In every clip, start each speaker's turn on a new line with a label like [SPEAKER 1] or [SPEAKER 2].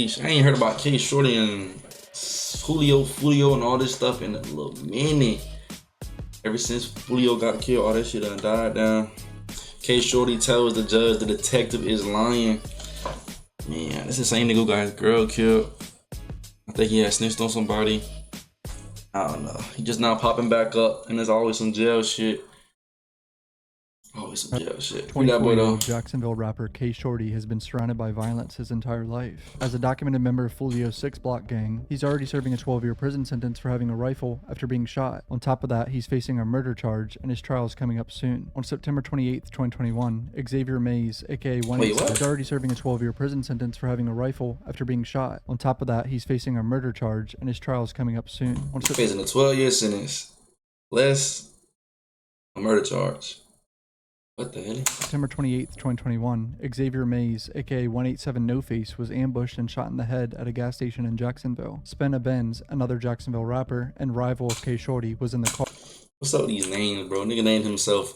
[SPEAKER 1] I ain't heard about K Shorty and Julio, and all this stuff in a little minute. Ever since Julio got killed, all that shit done died down. K Shorty tells the judge the detective is lying. Man, this is the same nigga who got his girl killed. I think he had snitched on somebody. I don't know. He just now popping back up, and there's always some jail shit. Always some jail shit.
[SPEAKER 2] 24-year-old Jacksonville rapper K Shordy has been surrounded by violence his entire life. As a documented member of Julio's 6-block gang, he's already serving a 12-year prison sentence for having a rifle after being shot. On top of that, he's facing a murder charge, and his trial is coming up soon. On September 28, 2021, Xavier Mays, aka 187, is already serving a 12-year prison sentence for having a rifle after being shot. On top of that, he's facing a murder charge, and his trial is coming up soon.
[SPEAKER 1] He's facing a 12-year sentence, less a murder charge. What the hell?
[SPEAKER 2] September 28, 2021, Xavier Mays, aka 187 No Face, was ambushed and shot in the head at a gas station in Jacksonville. Spenna Benz, another Jacksonville rapper and rival of K Shorty, was in the car.
[SPEAKER 1] What's up with these names, bro? Nigga named himself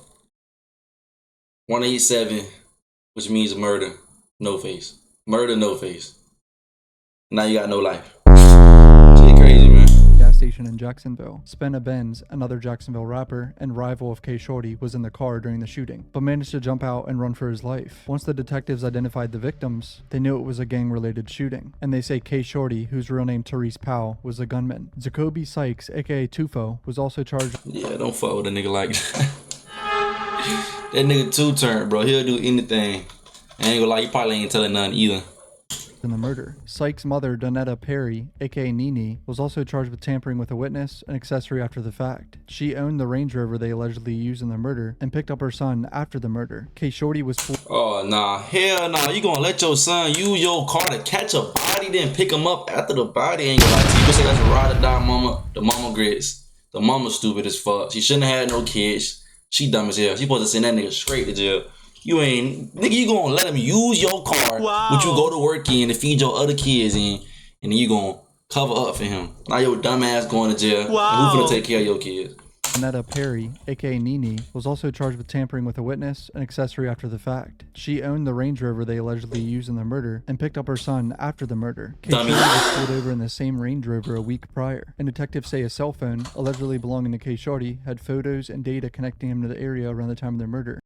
[SPEAKER 1] 187, which means murder, no face. Murder, no face. Now you got no life. Shit crazy, man.
[SPEAKER 2] Gas station in Jacksonville. Spenna Benz, another Jacksonville rapper and rival of K Shorty, was in the car during the shooting, but managed to jump out and run for his life. Once the detectives identified the victims, they knew it was a gang-related shooting, and they say K Shorty, whose real name Therese Powell, was the gunman. Jacoby Sykes, aka Tufo, was also charged.
[SPEAKER 1] Yeah, don't fuck with a nigga like that. That nigga two-turn, bro. He'll do anything. I ain't gonna lie, he probably ain't telling nothing either.
[SPEAKER 2] In the murder. Sykes' mother, Donetta Perry, aka Nene, was also charged with tampering with a witness and accessory after the fact. She owned the Range Rover they allegedly used in the murder and picked up her son after the murder. K Shorty was
[SPEAKER 1] Oh nah, hell nah. You gonna let your son use your car to catch a body, then pick him up after the body? Ain't gonna lie to you. You say that's a ride or die mama. The mama grits. The mama stupid as fuck. She shouldn't have had no kids. She dumb as hell. She supposed to send that nigga straight to jail. You ain't, nigga, you gonna let him use your car, which you go to work in to feed your other kids in, and then you gonna cover up for him. Now your dumb ass going to jail, and who finna take care of your kids?
[SPEAKER 2] Donetta Perry, aka Nene, was also charged with tampering with a witness and accessory after the fact. She owned the Range Rover they allegedly used in the murder and picked up her son after the murder. K Shorty was pulled over in the same Range Rover a week prior, and detectives say a cell phone, allegedly belonging to K Shorty, had photos and data connecting him to the area around the time of their murder.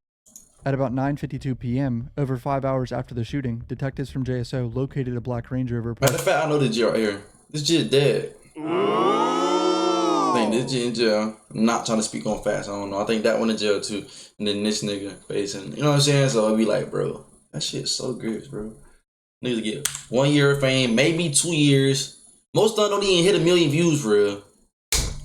[SPEAKER 2] At about 9:52 p.m., over 5 hours after the shooting, detectives from JSO located a black Range Rover.
[SPEAKER 1] Matter of fact, I know this G right here. This G is dead. I think this G in jail. I'm not trying to speak on fast. I don't know. I think that one in jail too. And then this nigga facing. You know what I'm saying? So I'll be like, bro, that shit's so good, bro. Niggas get 1 year of fame, maybe 2 years. Most of them don't even hit 1 million views for real.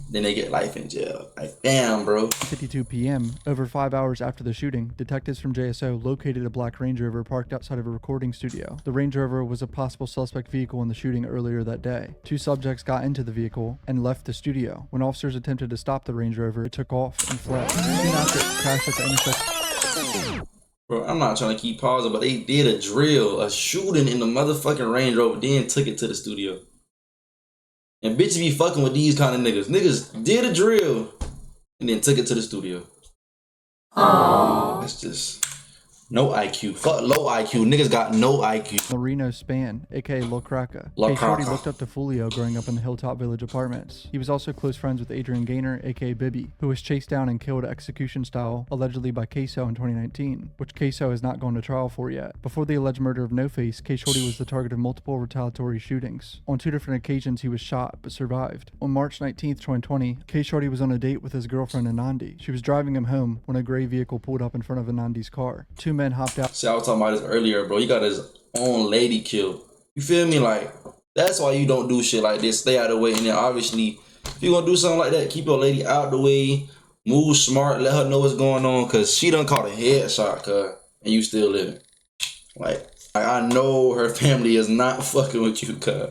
[SPEAKER 1] Then they get life in jail. Like, damn, bro.
[SPEAKER 2] 52 p.m., over 5 hours after the shooting, detectives from JSO located a black Range Rover parked outside of a recording studio. The Range Rover was a possible suspect vehicle in the shooting earlier that day. 2 subjects got into the vehicle and left the studio. When officers attempted to stop the Range Rover, it took off and fled. Soon after, it crashed at the intersection.
[SPEAKER 1] Bro, I'm not trying to keep pausing, but they did a drill, a shooting in the motherfucking Range Rover, then took it to the studio. And bitches be fucking with these kind of niggas. Niggas did a drill and then took it to the studio. That's just no IQ. Fuck low IQ. Niggas got no IQ.
[SPEAKER 2] Marino Span, aka Lil Kraka. K Shorty looked up to Julio growing up in the Hilltop Village apartments. He was also close friends with Adrian Gaynor, aka Bibby, who was chased down and killed execution style, allegedly by Queso in 2019, which Queso has not gone to trial for yet. Before the alleged murder of No Face, K Shorty was the target of multiple retaliatory shootings. On 2 different occasions, he was shot but survived. On March 19, 2020, K Shorty was on a date with his girlfriend Anandi. She was driving him home when a gray vehicle pulled up in front of Anandi's car. 2 men hopped out.
[SPEAKER 1] See, I was talking about this earlier, bro. He got his own lady killed. You feel me? Like, that's why you don't do shit like this. Stay out of the way. And then obviously, if you're gonna do something like that, keep your lady out the way. Move smart. Let her know what's going on. Cause she done caught a headshot, cuz. And you still living. Like, I know her family is not fucking with you, cuz.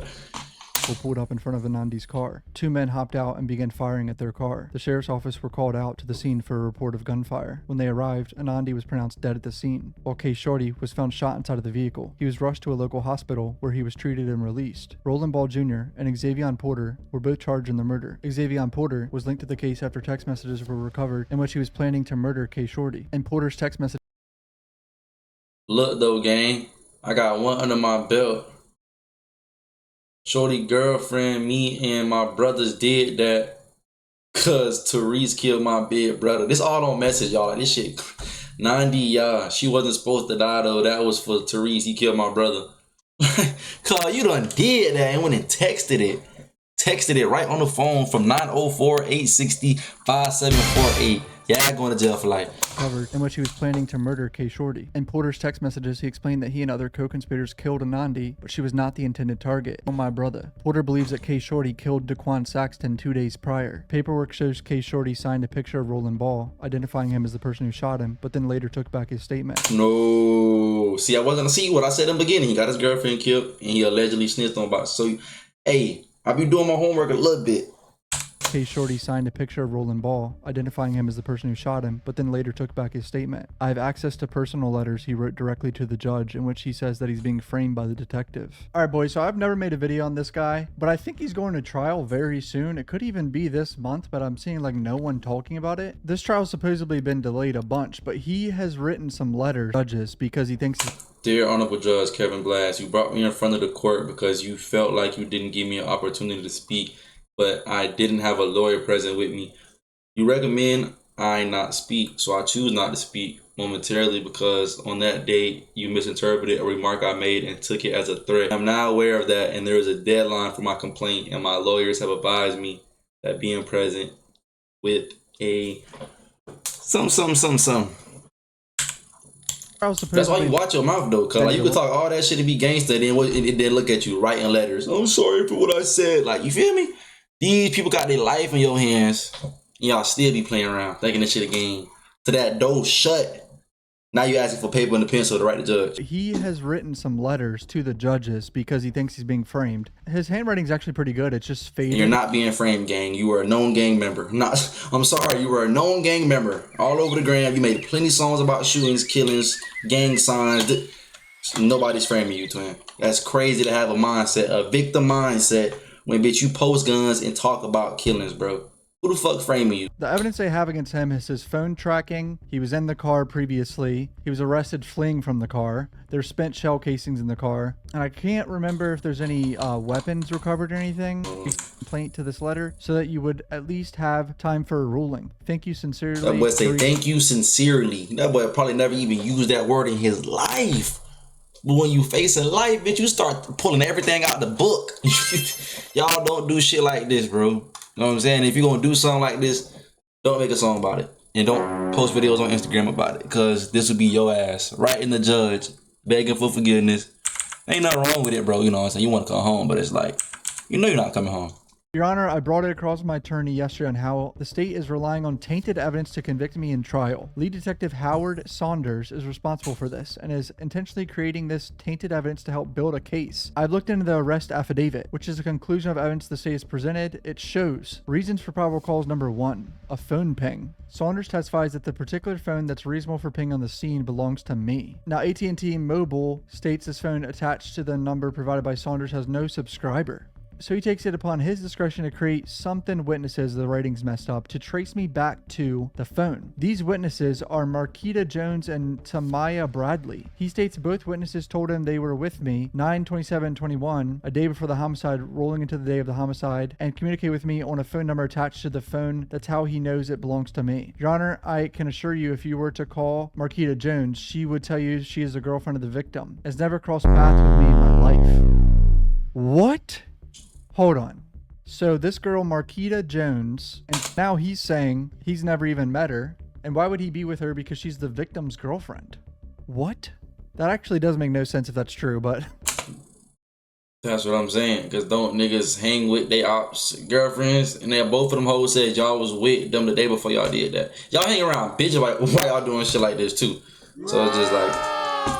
[SPEAKER 2] Pulled up in front of Anandi's car. 2 men hopped out and began firing at their car. The sheriff's office were called out to the scene for a report of gunfire. When they arrived, Anandi was pronounced dead at the scene, while K Shorty was found shot inside of the vehicle. He was rushed to a local hospital where he was treated and released. Roland Ball Jr. and Xavier Porter were both charged in the murder. Xavier Porter was linked to the case after text messages were recovered in which he was planning to murder K Shorty. And Porter's text message.
[SPEAKER 1] Look though, gang, I got one under my belt. Shorty girlfriend, me and my brothers did that cause Therese killed my big brother. This all on message, y'all. Like, this shit 90, y'all. She wasn't supposed to die though. That was for Therese. He killed my brother. Cause you done did that and went and texted it. Texted it right on the phone from 904-860-5748. Yeah, going to jail for life.
[SPEAKER 2] Covered in which he was planning to murder K Shorty. In Porter's text messages, he explained that he and other co-conspirators killed Anandi, but she was not the intended target. Oh my brother. Porter believes that K Shorty killed Daquan Saxton 2 days prior. Paperwork shows K Shorty signed a picture of Roland Ball, identifying him as the person who shot him, but then later took back his statement.
[SPEAKER 1] No. See, I wasn't gonna see what I said in the beginning. He got his girlfriend killed and he allegedly snitched on about. So, hey, I be doing my homework a little bit.
[SPEAKER 2] K Shorty signed a picture of Roland Ball, identifying him as the person who shot him, but then later took back his statement. I have access to personal letters he wrote directly to the judge in which he says that he's being framed by the detective. Alright boys, so I've never made a video on this guy, but I think he's going to trial very soon. It could even be this month, but I'm seeing like no one talking about it. This trial's supposedly been delayed a bunch, but he has written some letters to judges because he thinks...
[SPEAKER 1] Dear Honorable Judge Kevin Blass, you brought me in front of the court because you felt like you didn't give me an opportunity to speak, but I didn't have a lawyer present with me. You recommend I not speak, so I choose not to speak momentarily because on that day you misinterpreted a remark I made and took it as a threat. I'm now aware of that and there is a deadline for my complaint and my lawyers have advised me that being present with a some. That's why you watch your mouth though, cause like you can talk all that shit and be gangster, and then look at you writing letters. I'm sorry for what I said. Like, you feel me? These people got their life in your hands, and y'all still be playing around, thinking this shit a game. To that door shut. Now you asking for paper and a pencil to write the judge.
[SPEAKER 2] He has written some letters to the judges because he thinks he's being framed. His handwriting's actually pretty good. It's just faded.
[SPEAKER 1] You're not being framed, gang. You were a known gang member. I'm sorry, you were a known gang member. All over the gram. You made plenty of songs about shootings, killings, gang signs. Nobody's framing you, twin. That's crazy to have a mindset, a victim mindset, when bitch you post guns and talk about killings, bro. Who the fuck framing you?
[SPEAKER 2] The evidence they have against him is his phone tracking. He was in the car previously. He was arrested fleeing from the car. There's spent shell casings in the car. And I can't remember if there's any weapons recovered or anything. Complaint to this letter so that you would at least have time for a ruling. Thank you sincerely.
[SPEAKER 1] That boy say thank you sincerely. That boy probably never even used that word in his life. But when you face in life, bitch, you start pulling everything out the book. Y'all don't do shit like this, bro. You know what I'm saying? If you're going to do something like this, don't make a song about it. And don't post videos on Instagram about it. Because this will be your ass right in the judge, begging for forgiveness. Ain't nothing wrong with it, bro. You know what I'm saying? You want to come home, but it's like, you know you're not coming home.
[SPEAKER 2] Your Honor, I brought it across my attorney yesterday on how the state is relying on tainted evidence to convict me in trial. Lead Detective Howard Saunders is responsible for this and is intentionally creating this tainted evidence to help build a case. I've looked into the arrest affidavit, which is a conclusion of evidence the state has presented. It shows reasons for probable cause number 1, a phone ping. Saunders testifies that the particular phone that's reasonable for ping on the scene belongs to me. Now, AT&T Mobile states this phone attached to the number provided by Saunders has no subscriber. So he takes it upon his discretion to create something witnesses, the writing's messed up, to trace me back to the phone. These witnesses are Marquita Jones and Tamaya Bradley. He states both witnesses told him they were with me 9/27/21, a day before the homicide, rolling into the day of the homicide, and communicate with me on a phone number attached to the phone. That's how he knows it belongs to me. Your Honor, I can assure you if you were to call Marquita Jones, she would tell you she is the girlfriend of the victim. Has never crossed paths with me in my life. What? Hold on. So this girl, Marquita Jones, and now he's saying he's never even met her. And why would he be with her? Because she's the victim's girlfriend. What? That actually does make no sense if that's true, but...
[SPEAKER 1] That's what I'm saying. Because don't niggas hang with they ops girlfriends? And then both of them hoes said y'all was with them the day before y'all did that. Y'all hang around bitches while y'all doing shit like this too. So it's just like,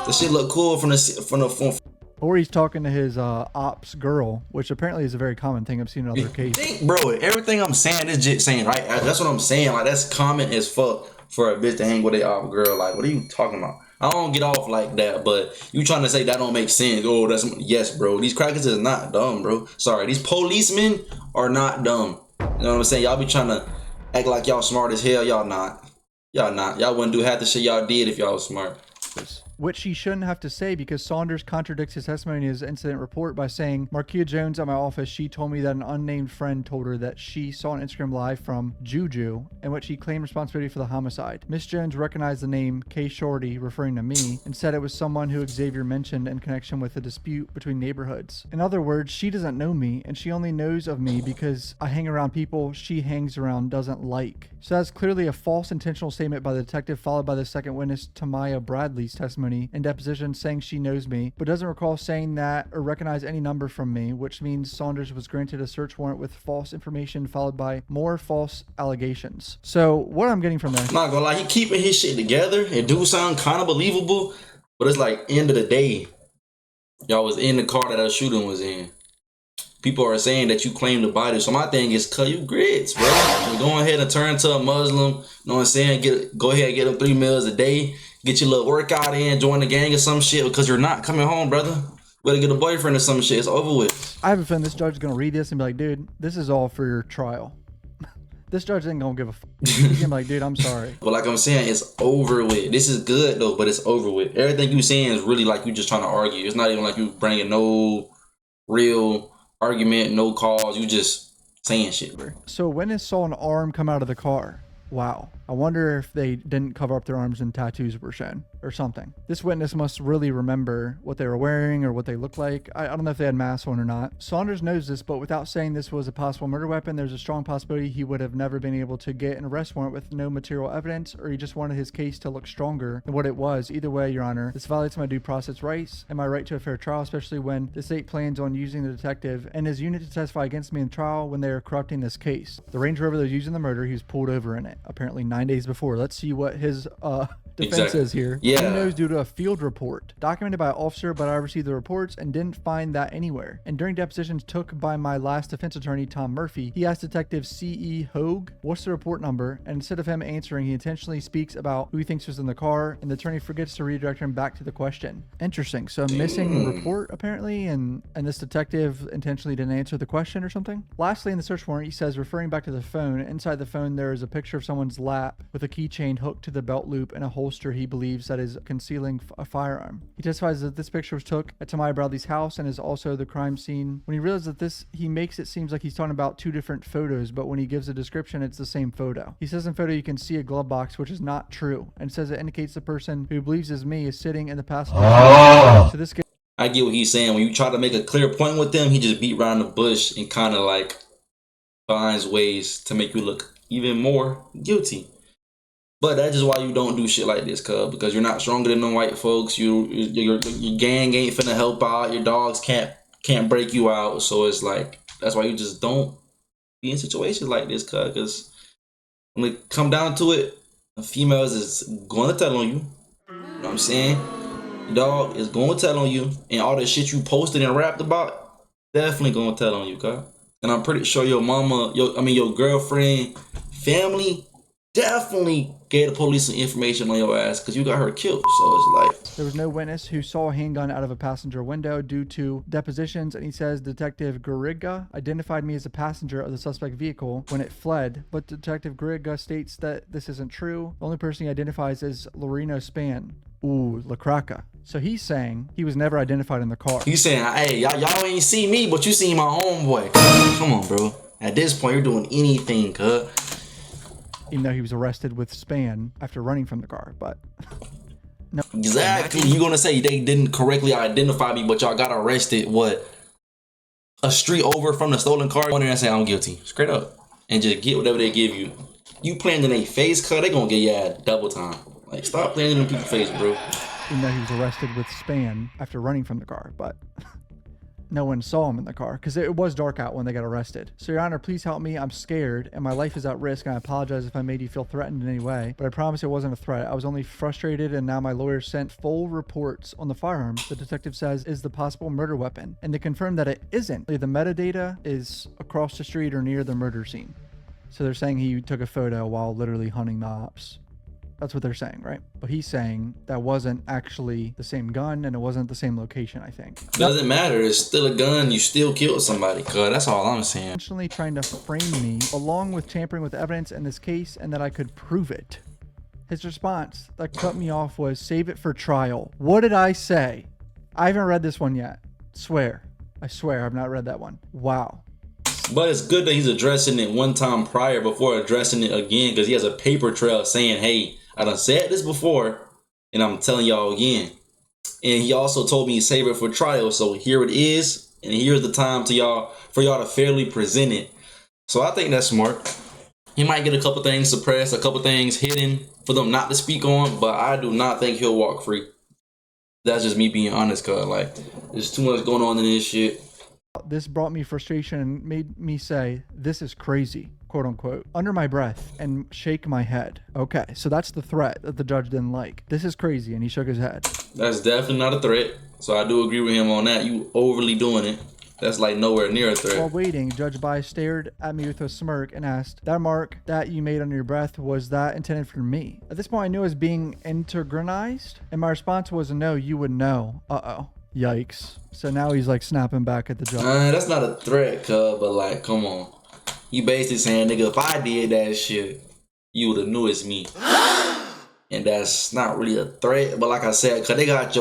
[SPEAKER 1] the shit look cool from the
[SPEAKER 2] or he's talking to his ops girl, which apparently is a very common thing I've seen in other cases.
[SPEAKER 1] Bro, everything I'm saying is just saying, right? That's what I'm saying. Like, that's common as fuck for a bitch to hang with a op girl. Like, what are you talking about? I don't get off like that, but you trying to say that don't make sense. Oh, that's... Yes, bro. These crackers is not dumb, bro. Sorry, these policemen are not dumb. You know what I'm saying? Y'all be trying to act like y'all smart as hell. Y'all not. Y'all not. Y'all wouldn't do half the shit y'all did if y'all was smart.
[SPEAKER 2] which she shouldn't have to say because Saunders contradicts his testimony in his incident report by saying, Markia Jones at my office, she told me that an unnamed friend told her that she saw an Instagram live from Juju in which he claimed responsibility for the homicide. Miss Jones recognized the name K Shorty, referring to me, and said it was someone who Xavier mentioned in connection with a dispute between neighborhoods. In other words, she doesn't know me, and she only knows of me because I hang around people she hangs around doesn't like. So that's clearly a false intentional statement by the detective, followed by the second witness, Tamaya Bradley's testimony in deposition saying she knows me, but doesn't recall saying that or recognize any number from me, which means Saunders was granted a search warrant with false information followed by more false allegations. So what I'm getting from this,
[SPEAKER 1] I'm not gonna lie, he keeping his shit together. It do sound kind of believable, but it's like end of the day, y'all was in the car that the shooting was in. People are saying that you claim the body. So my thing is, cut you grits, bro. Go ahead and turn to a Muslim. You know what I'm saying? Go ahead and get them 3 meals a day. Get your little workout in, join the gang or some shit, because you're not coming home, brother. Better get a boyfriend or some shit. It's over with.
[SPEAKER 2] I have a feeling this judge is going to read this and be like, dude, this is all for your trial. This judge ain't going to give a fuck. He's going to be like, dude, I'm sorry.
[SPEAKER 1] But like I'm saying, it's over with. This is good, though, but it's over with. Everything you saying is really like you just trying to argue. It's not even like you bringing no real argument, no cause. You just saying shit, bro.
[SPEAKER 2] So witness saw an arm come out of the car. Wow. I wonder if they didn't cover up their arms and tattoos were shown or something. This witness must really remember what they were wearing or what they looked like. I don't know if they had masks on or not. Saunders knows this, but without saying this was a possible murder weapon, there's a strong possibility he would have never been able to get an arrest warrant with no material evidence, or he just wanted his case to look stronger than what it was. Either way, Your Honor, this violates my due process rights and my right to a fair trial, especially when the state plans on using the detective and his unit to testify against me in trial when they are corrupting this case. The Range Rover that was used in the murder, he was pulled over in it, apparently 9 days before. Let's see what his defense is here.
[SPEAKER 1] Yeah.
[SPEAKER 2] He knows due to a field report documented by an officer, but I received the reports and didn't find that anywhere. And during depositions took by my last defense attorney, Tom Murphy, he asked Detective C.E. Hogue, what's the report number? And instead of him answering, he intentionally speaks about who he thinks was in the car, and the attorney forgets to redirect him back to the question. Interesting. So a missing report apparently, and this detective intentionally didn't answer the question or something. Lastly, in the search warrant, he says, referring back to the phone, inside the phone there is a picture of someone's lap with a keychain hooked to the belt loop and a holster he believes that is concealing a firearm. He testifies that this picture was took at Tamaya Bradley's house and is also the crime scene. When he realizes that he makes it seems like he's talking about two different photos, but when he gives a description, it's the same photo. He says in photo you can see a glove box, which is not true, and says it indicates the person who believes is me is sitting in the passenger seat. So this
[SPEAKER 1] I get what he's saying. When you try to make a clear point with them, he just beat around the bush and kind of like finds ways to make you look even more guilty. But that's just why you don't do shit like this, cuz, because you're not stronger than them white folks. Your gang ain't finna help out. Your dogs can't break you out. So it's like, that's why you just don't be in situations like this, cuz, because when it come down to it, the females is going to tell on you. You know what I'm saying? Your dog is going to tell on you, and all the shit you posted and rapped about, definitely going to tell on you, cuz. And I'm pretty sure your mama, your girlfriend, family, definitely gave the police some information on your ass because you got her killed. So it's like,
[SPEAKER 2] there was no witness who saw a handgun out of a passenger window due to depositions, and he says Detective Garriga identified me as a passenger of the suspect vehicle when it fled, but Detective Garriga states that this isn't true. The only person he identifies is Loreno Span. Ooh, LaCraca. So he's saying he was never identified in the car.
[SPEAKER 1] He's saying, hey, y'all ain't see me, but you seen my homeboy. Come on, bro. At this point, you're doing anything, cuz.
[SPEAKER 2] Even though he was arrested with Span after running from the car, but no.
[SPEAKER 1] Exactly. You're gonna say they didn't correctly identify me, but y'all got arrested, what? A street over from the stolen car? Go in there and say, I'm guilty. Straight up. And just get whatever they give you. You playing in a face cut, they gonna get you at double time. Like, stop playing in them people's face, bro.
[SPEAKER 2] Even though he was arrested with Span after running from the car, but no one saw him in the car because it was dark out when they got arrested. So, Your Honor, please help me. I'm scared and my life is at risk, and I apologize if I made you feel threatened in any way, but I promise it wasn't a threat. I was only frustrated, and now my lawyer sent full reports on the firearm the detective says is the possible murder weapon, and to confirm that it isn't. The metadata is across the street or near the murder scene. So they're saying he took a photo while literally hunting the ops. That's what they're saying, right? But he's saying that wasn't actually the same gun and it wasn't the same location, I think.
[SPEAKER 1] Doesn't matter. It's still a gun. You still killed somebody, cuz. That's all I'm saying.
[SPEAKER 2] Intentionally trying to frame me along with tampering with evidence in this case and that I could prove it. His response that cut me off was, save it for trial. What did I say? I haven't read this one yet. I swear I've not read that one. Wow.
[SPEAKER 1] But it's good that he's addressing it one time prior before addressing it again, because he has a paper trail saying, hey, I done said this before and I'm telling y'all again. And he also told me save it for trial. So here it is, and here's the time for y'all to fairly present it. So I think that's smart. He might get a couple things suppressed, a couple things hidden for them not to speak on, but I do not think he'll walk free. That's just me being honest, cuz like there's too much going on in this shit.
[SPEAKER 2] This brought me frustration and made me say, this is crazy, quote unquote, under my breath and shake my head. Okay, so that's the threat that the judge didn't like. This is crazy, and he shook his head.
[SPEAKER 1] That's definitely not a threat. So I do agree with him on that. You overly doing it. That's like nowhere near a threat.
[SPEAKER 2] While waiting, Judge Bai stared at me with a smirk and asked, that mark that you made under your breath, was that intended for me? At this point, I knew it was being integralized, and my response was, no, you would know. Uh-oh. Yikes. So now he's like snapping back at the judge.
[SPEAKER 1] That's not a threat, cuz, but like, come on. You basically saying, nigga, if I did that shit, you would have knew it's me. And that's not really a threat, but like I said, cuz they got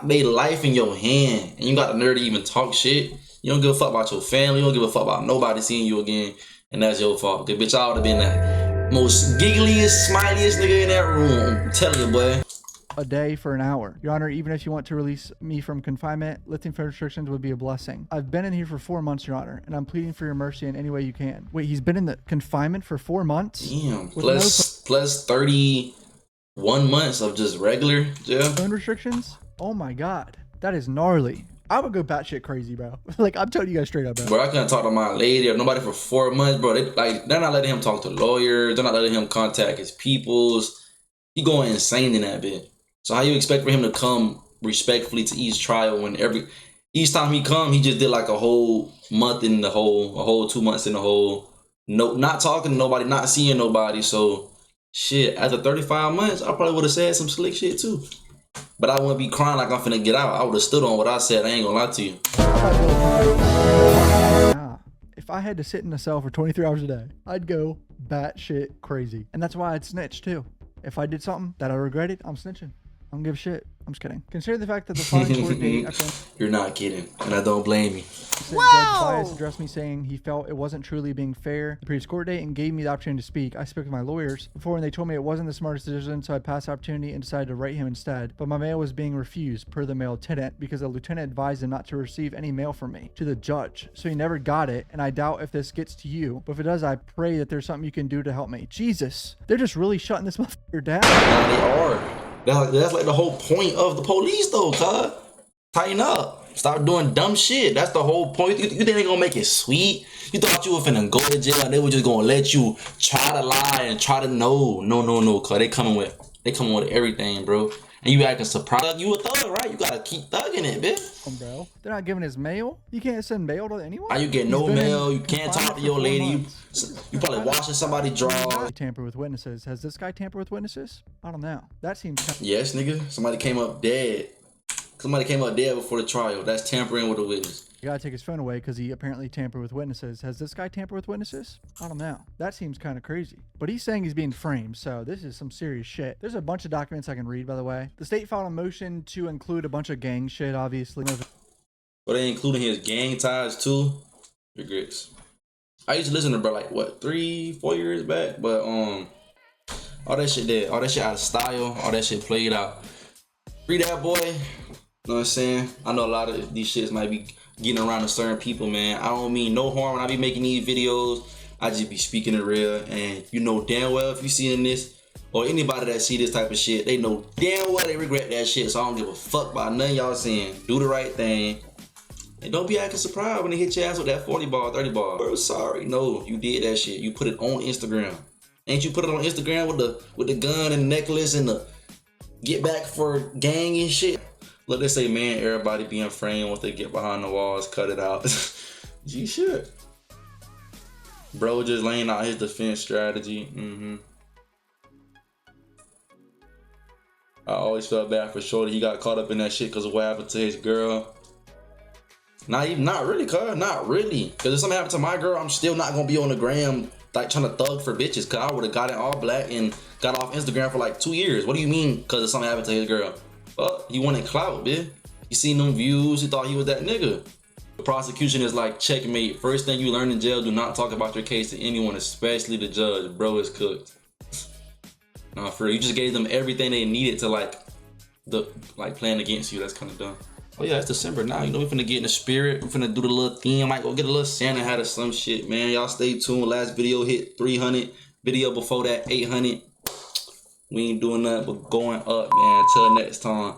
[SPEAKER 1] they life in your hand, and you got the nerve to even talk shit. You don't give a fuck about your family, you don't give a fuck about nobody seeing you again, and that's your fault. Cause bitch, I would have been the most giggliest, smiliest nigga in that room. I'm telling you, boy.
[SPEAKER 2] A day for an hour. Your Honor, even if you want to release me from confinement, lifting federal restrictions would be a blessing. I've been in here for 4 months, Your Honor, and I'm pleading for your mercy in any way you can. Wait, he's been in the confinement for 4 months?
[SPEAKER 1] Damn, plus 31 months of just regular jail.
[SPEAKER 2] Phone restrictions? Oh my God, that is gnarly. I would go batshit crazy, bro. Like, I'm telling you guys straight up, bro.
[SPEAKER 1] Bro, I couldn't talk to my lady or nobody for 4 months, bro. They're not letting him talk to lawyers. They're not letting him contact his peoples. He going insane in that bit. So how you expect for him to come respectfully to each trial when each time he come, he just did like a whole month in the hole, a whole 2 months in the hole, not talking to nobody, not seeing nobody. So shit, after 35 months, I probably would have said some slick shit too. But I wouldn't be crying like I'm finna get out. I would have stood on what I said. I ain't gonna lie to you.
[SPEAKER 2] If I had to sit in a cell for 23 hours a day, I'd go batshit crazy. And that's why I'd snitch too. If I did something that I regretted, I'm snitching. I don't give a shit. I'm just kidding. Consider the fact that the following court date...
[SPEAKER 1] You're not kidding, and I don't blame you.
[SPEAKER 2] Judge Bias addressed me saying he felt it wasn't truly being fair the previous court date and gave me the opportunity to speak. I spoke with my lawyers before and they told me it wasn't the smartest decision, so I passed the opportunity and decided to write him instead. But my mail was being refused per the mail lieutenant because the lieutenant advised him not to receive any mail from me to the judge. So he never got it, and I doubt if this gets to you. But if it does, I pray that there's something you can do to help me. Jesus, they're just really shutting this motherfucker down.
[SPEAKER 1] Yeah, they are. That's like the whole point of the police though, cuz. Tighten up. Stop doing dumb shit. That's the whole point. You think they gonna make it sweet? You thought you were finna go to jail and they were just gonna let you try to lie and try to know. No, cuz they coming with everything, bro. And you acting surprised. You a thug, right? You gotta keep thugging it, bitch.
[SPEAKER 2] Bro, they're not giving his mail. You can't send mail to anyone.
[SPEAKER 1] How you get no mail? You can't talk to your lady. You probably washing somebody's drawers.
[SPEAKER 2] Tamper with witnesses. Has this guy tampered with witnesses? I don't know. That seems.
[SPEAKER 1] Yes, nigga. Somebody came up dead. Somebody came up dead before the trial. That's tampering with a witness.
[SPEAKER 2] You gotta take his phone away because he apparently tampered with witnesses. Has this guy tampered with witnesses? I don't know. That seems kind of crazy. But he's saying he's being framed, so this is some serious shit. There's a bunch of documents I can read, by the way. The state filed a motion to include a bunch of gang shit, obviously.
[SPEAKER 1] But they including his gang ties too. Regrets. I used to listen to bro like what 3-4 years back, but all that shit dead, all that shit out of style, all that shit played out. Free that boy. You know what I'm saying? I know a lot of these shits might be getting around to certain people, man. I don't mean no harm when I be making these videos. I just be speaking it real, and you know damn well if you seeing this or anybody that see this type of shit, they know damn well they regret that shit. So I don't give a fuck about none of y'all saying. Do the right thing. And don't be acting surprised when they hit your ass with that 40 ball, 30 ball. Bro, sorry. No, you did that shit. You put it on Instagram. Ain't you put it on Instagram with the gun and the necklace and the get back for gang and shit? Look, they say, man, everybody being framed once they get behind the walls, cut it out. You should. Bro just laying out his defense strategy. I always felt bad for Shorty. He got caught up in that shit because of what happened to his girl. Not really, cuz. Not really. Because if something happened to my girl, I'm still not going to be on the gram like trying to thug for bitches. Cause I would have got in all black and got off Instagram for like 2 years. What do you mean? Cause of something happened to his girl? Well, he wanted clout, bitch. He seen them views. He thought he was that nigga. The prosecution is like, checkmate. First thing you learn in jail, do not talk about your case to anyone, especially the judge. Bro is cooked. Nah, for real. You just gave them everything they needed to like plan against you. That's kind of dumb. Oh yeah, it's December now. You know, we finna get in the spirit. We finna do the little thing. I might go get a little Santa hat or some shit, man. Y'all stay tuned. Last video hit 300. Video before that, 800. We ain't doing nothing but going up, man. Until next time.